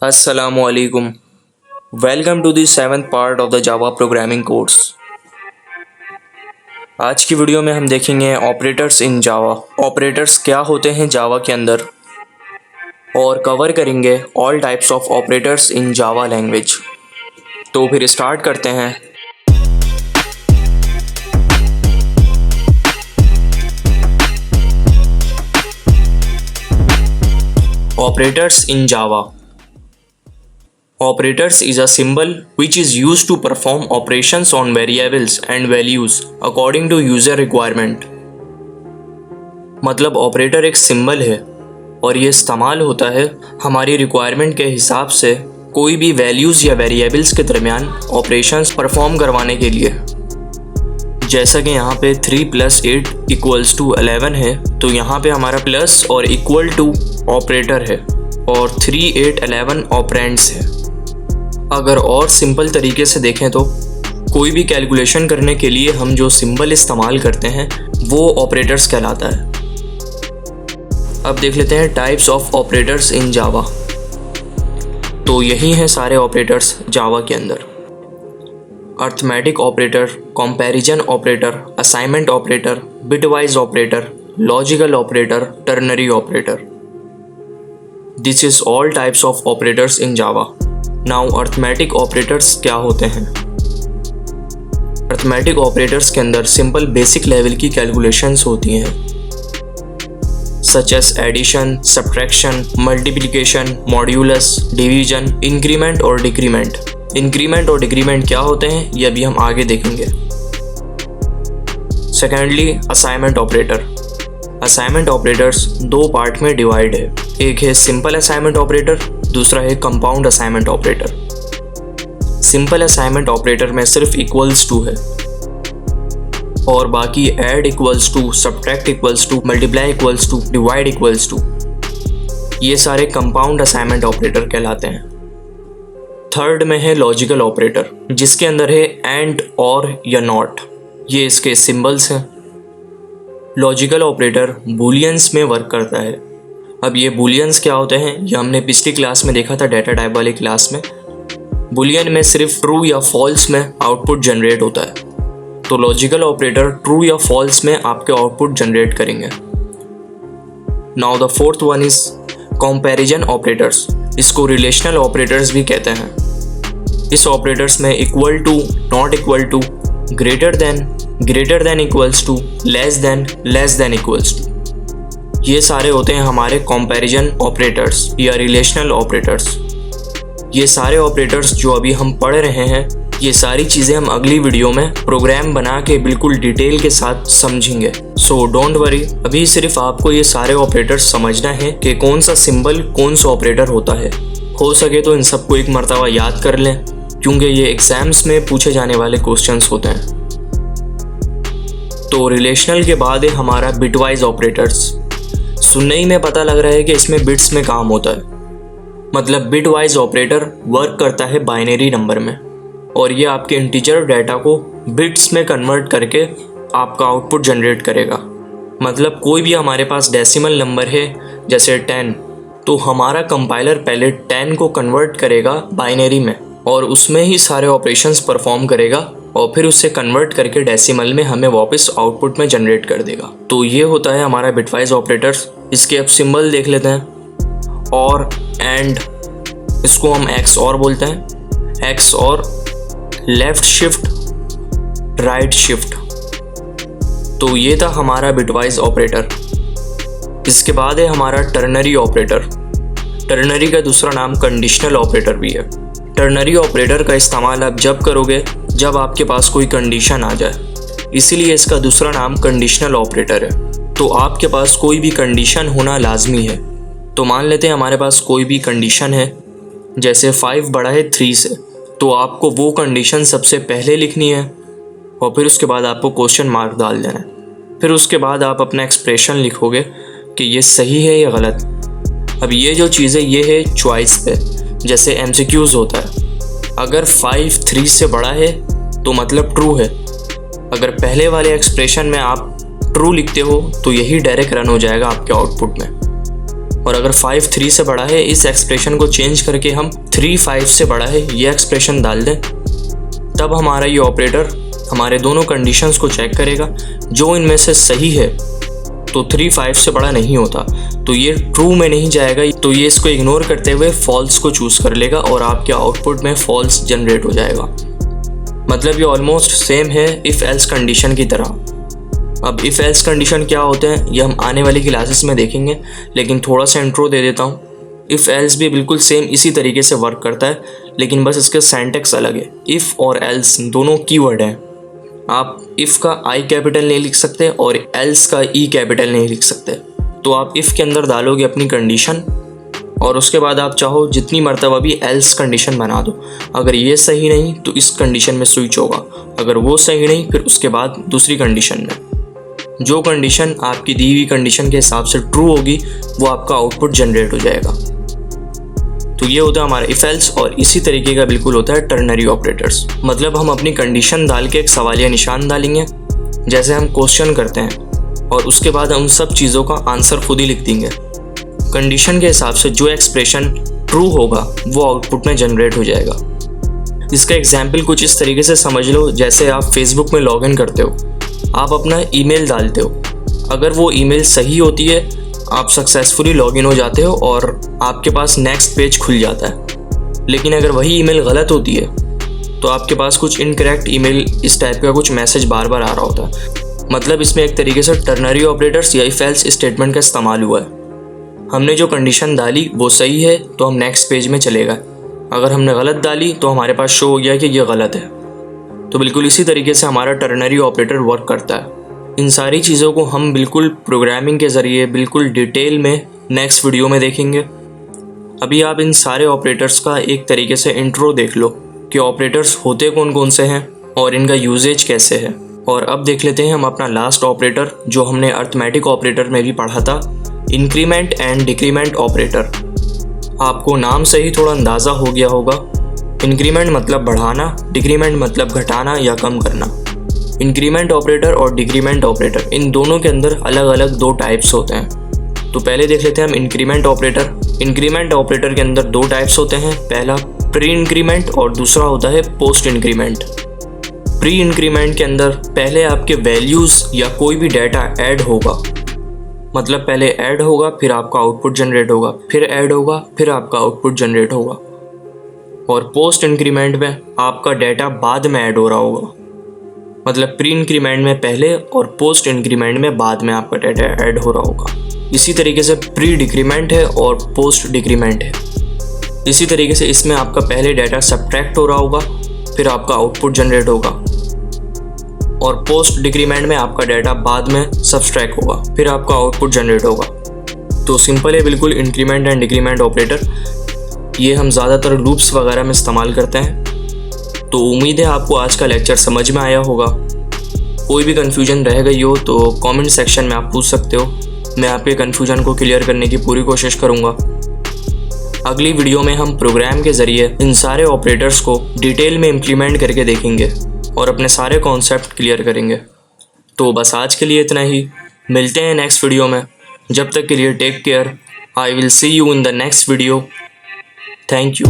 Assalamualaikum. Welcome to the 7th part of the Java programming course. आज की video में हम देखेंगे ऑपरेटर्स इन जावा। ऑपरेटर्स क्या होते हैं जावा के अंदर और कवर करेंगे all types of operators in Java language. तो फिर स्टार्ट करते हैं। Operators in Java. Operators is a symbol which is used to perform operations on variables and values according to user requirement। मतलब ऑपरेटर एक symbol है और ये इस्तेमाल होता है हमारी रिक्वायरमेंट के हिसाब से कोई भी वैल्यूज़ या वेरिएबल्स के दरमियान ऑपरेशंस परफॉर्म करवाने के लिए। जैसा कि यहाँ पे 3 + 8 = 11 है, तो यहाँ पे हमारा प्लस और इक्वल टू ऑपरेटर है और 3, 8, 11 ऑपरेंड्स है। अगर और सिंपल तरीके से देखें तो कोई भी कैलकुलेशन करने के लिए हम जो सिंबल इस्तेमाल करते हैं वो ऑपरेटर्स कहलाता है। अब देख लेते हैं types of operators in Java. तो यही हैं सारे ऑपरेटर्स जावा के अंदर। Arithmetic operator, comparison operator, assignment operator, bitwise operator, logical operator, ternary operator. This is all types of operators in Java. Now arithmetic operators क्या होते हैं? अर्थमेटिक ऑपरेटर्स के अंदर सिंपल बेसिक लेवल की कैलकुलेशंस होती हैं, such as addition, subtraction, multiplication, modulus, division, increment और decrement. Increment और डिक्रीमेंट क्या होते हैं ये अभी हम आगे देखेंगे। Secondly assignment operator. Assignment operators दो पार्ट में डिवाइड है। एक है सिंपल असाइनमेंट ऑपरेटर, दूसरा है compound assignment operator. Simple assignment operator में सिर्फ इक्वल्स टू है और बाकी add equals to, subtract equals to, multiply equals to, divide equals to, ये सारे कंपाउंड असाइनमेंट ऑपरेटर कहलाते हैं। थर्ड में है लॉजिकल ऑपरेटर, जिसके अंदर है एंड, और या नॉट, ये इसके सिंबल्स हैं। लॉजिकल ऑपरेटर बूलियंस में वर्क करता है। अब ये बूलियंस क्या होते हैं ये हमने पिछली क्लास में देखा था, डाटा टाइप वाली क्लास में। बूलियन में सिर्फ ट्रू या फॉल्स में आउटपुट जनरेट होता है, तो लॉजिकल ऑपरेटर ट्रू या फॉल्स में आपके आउटपुट जनरेट करेंगे। Now the fourth one is comparison operators. इसको रिलेशनल ऑपरेटर्स भी कहते हैं। इस ऑपरेटर्स में equal to, not equal to, greater than equals to, less than equals to, ये सारे होते हैं हमारे कंपैरिजन ऑपरेटर्स या रिलेशनल ऑपरेटर्स। ये सारे ऑपरेटर्स जो अभी हम पढ़ रहे हैं, ये सारी चीज़ें हम अगली वीडियो में प्रोग्राम बना के बिल्कुल डिटेल के साथ समझेंगे। सो डोंट वरी, अभी सिर्फ आपको ये सारे ऑपरेटर्स समझना है कि कौन सा सिंबल कौन सा ऑपरेटर होता है। हो सके तो इन सबको एक मर्तबा याद कर लें, क्योंकि ये एग्जाम्स में पूछे जाने वाले क्वेश्चंस होते हैं। तो रिलेशनल के बाद है हमारा बिटवाइज ऑपरेटर्स। सुनने ही में पता लग रहा है कि इसमें बिट्स में काम होता है। मतलब बिटवाइज ऑपरेटर वर्क करता है बाइनरी नंबर में और ये आपके इंटीजर डाटा को बिट्स में कन्वर्ट करके आपका आउटपुट जनरेट करेगा। मतलब कोई भी हमारे पास डेसिमल नंबर है जैसे 10, तो हमारा कंपाइलर पहले 10 को कन्वर्ट करेगा बाइनरी में और उसमें ही सारे ऑपरेशंस परफॉर्म करेगा और फिर उससे कन्वर्ट करके डेसिमल में हमें वापस आउटपुट में जनरेट कर देगा। तो ये होता है हमारा बिटवाइज ऑपरेटर्स। इसके अब सिंबल देख लेते हैं। और एंड, इसको हम एक्स और बोलते हैं। एक्स और, लेफ्ट शिफ्ट, राइट शिफ्ट। तो ये था हमारा बिटवाइज ऑपरेटर। इसके बाद है हमारा टर्नरी ऑपरेटर। टर्नरी का दूसरा नाम कंडीशनल ऑपरेटर भी है। टर्नरी ऑपरेटर का इस्तेमाल आप जब करोगे जब आपके पास कोई कंडीशन आ जाए, इसीलिए इसका दूसरा नाम कंडीशनल ऑपरेटर है। तो आपके पास कोई भी कंडीशन होना लाजमी है। तो मान लेते हैं हमारे पास कोई भी कंडीशन है, जैसे 5 बड़ा है 3 से, तो आपको वो कंडीशन सबसे पहले लिखनी है और फिर उसके बाद आपको क्वेश्चन मार्क डाल देना है। फिर उसके बाद आप अपना एक्सप्रेशन लिखोगे कि ये सही है या गलत। अब ये जो चीज़ है ये है चॉइस पे, जैसे MCQs होता है। अगर 5 3 से बड़ा है तो मतलब ट्रू है। अगर पहले वाले एक्सप्रेशन में आप ट्रू लिखते हो तो यही डायरेक्ट रन हो जाएगा आपके आउटपुट में। और अगर 5 3 से बड़ा है, इस एक्सप्रेशन को चेंज करके हम 3 5 से बड़ा है ये एक्सप्रेशन डाल दें, तब हमारा ये ऑपरेटर हमारे दोनों कंडीशंस को चेक करेगा। जो इनमें से सही है तो 3 5 से बड़ा नहीं होता, तो ये ट्रू में नहीं जाएगा, तो ये इसको इग्नोर करते हुए फॉल्स को चूज़ कर लेगा और आपके आउटपुट में फॉल्स जनरेट हो जाएगा। मतलब ये ऑलमोस्ट सेम है इफ़ एल्स कंडीशन की तरह। अब इफ़ एल्स कंडीशन क्या होते हैं ये हम आने वाली क्लासेस में देखेंगे, लेकिन थोड़ा सा इंट्रो दे देता हूँ। इफ़ एल्स भी बिल्कुल सेम इसी तरीके से वर्क करता है, लेकिन बस इसके सिंटैक्स अलग है। इफ़ और एल्स दोनों कीवर्ड हैं। आप इफ़ का आई कैपिटल नहीं लिख सकते और एल्स का ई कैपिटल नहीं लिख सकते। तो आप इफ़ के अंदर डालोगे अपनी कंडीशन और उसके बाद आप चाहो जितनी मर्तबा भी एल्स कंडीशन बना दो। अगर ये सही नहीं तो इस कंडीशन में स्विच होगा, अगर वो सही नहीं फिर उसके बाद दूसरी कंडीशन में। जो कंडीशन आपकी दी हुई कंडीशन के हिसाब से ट्रू होगी वो आपका आउटपुट जनरेट हो जाएगा। तो ये होता है हमारा इफ एल्स, और इसी तरीके का बिल्कुल होता है टर्नरी ऑपरेटर्स। मतलब हम अपनी कंडीशन डाल के एक सवालिया निशान डालेंगे जैसे हम क्वेश्चन करते हैं, और उसके बाद हम उन सब चीज़ों का आंसर खुद ही लिख देंगे। कंडीशन के हिसाब से जो एक्सप्रेशन ट्रू होगा वो आउटपुट में जनरेट हो जाएगा। इसका एग्जाम्पल कुछ इस तरीके से समझ लो, जैसे आप फेसबुक में लॉगिन करते हो, आप अपना ईमेल डालते हो। अगर वो ईमेल सही होती है आप सक्सेसफुली लॉगिन हो जाते हो और आपके पास नेक्स्ट पेज खुल जाता है। लेकिन अगर वही ईमेल गलत होती है तो आपके पास कुछ इनकरेक्ट ईमेल इस टाइप का कुछ मैसेज बार बार आ रहा होता है। मतलब इसमें एक तरीके से टर्नरी ऑपरेटर्स या इफ एल्स स्टेटमेंट का इस्तेमाल हुआ है। हमने जो कंडीशन डाली वो सही है तो हम नेक्स्ट पेज में चले गए, अगर हमने गलत डाली तो हमारे पास शो हो गया कि ये गलत है। तो बिल्कुल इसी तरीके से हमारा टर्नरी ऑपरेटर वर्क करता है। इन सारी चीज़ों को हम बिल्कुल प्रोग्रामिंग के ज़रिए बिल्कुल डिटेल में नेक्स्ट वीडियो में देखेंगे। अभी आप इन सारे ऑपरेटर्स का एक तरीके से इंट्रो देख लो कि ऑपरेटर्स होते कौन कौन से हैं और इनका यूजेज कैसे है। और अब देख लेते हैं हम अपना लास्ट ऑपरेटर जो हमने अर्थमेटिक ऑपरेटर में भी पढ़ा था, इंक्रीमेंट एंड डिक्रीमेंट ऑपरेटर। आपको नाम से ही थोड़ा अंदाज़ा हो गया होगा। इंक्रीमेंट मतलब बढ़ाना, डिक्रीमेंट मतलब घटाना या कम करना। इंक्रीमेंट ऑपरेटर और डिक्रीमेंट ऑपरेटर इन दोनों के अंदर अलग अलग दो टाइप्स होते हैं। तो पहले देख लेते हैं हम इंक्रीमेंट ऑपरेटर। इंक्रीमेंट ऑपरेटर के अंदर दो टाइप्स होते हैं, पहला प्री इंक्रीमेंट और दूसरा होता है पोस्ट इंक्रीमेंट। प्री इंक्रीमेंट के अंदर पहले आपके वैल्यूज़ या कोई भी डाटा ऐड होगा, मतलब पहले ऐड होगा फिर आपका आउटपुट जनरेट होगा, फिर ऐड होगा फिर आपका आउटपुट जनरेट होगा। और पोस्ट इंक्रीमेंट में आपका डाटा बाद में ऐड हो रहा होगा। मतलब प्री इंक्रीमेंट में पहले और पोस्ट इंक्रीमेंट में बाद में आपका डाटा ऐड हो रहा होगा। इसी तरीके से प्री डिक्रीमेंट है और पोस्ट डिक्रीमेंट है। इसी तरीके से इसमें आपका पहले डाटा सब्ट्रैक्ट हो रहा होगा फिर आपका आउटपुट जनरेट होगा, और पोस्ट डिक्रीमेंट में आपका डाटा बाद में सब्ट्रैक्ट होगा फिर आपका आउटपुट जनरेट होगा। तो सिंपल है बिल्कुल इंक्रीमेंट एंड डिक्रीमेंट ऑपरेटर। ये हम ज़्यादातर लूप्स वगैरह में इस्तेमाल करते हैं। तो उम्मीद है आपको आज का लेक्चर समझ में आया होगा। कोई भी कन्फ्यूजन रह गई हो तो कमेंट सेक्शन में आप पूछ सकते हो, मैं आपके कन्फ्यूजन को क्लियर करने की पूरी कोशिश करूँगा। अगली वीडियो में हम प्रोग्राम के ज़रिए इन सारे ऑपरेटर्स को डिटेल में इम्प्लीमेंट करके देखेंगे और अपने सारे कॉन्सेप्ट क्लियर करेंगे। तो बस आज के लिए इतना ही, मिलते हैं नेक्स्ट वीडियो में। जब तक के लिए take care. I will see you in the next video. Thank you.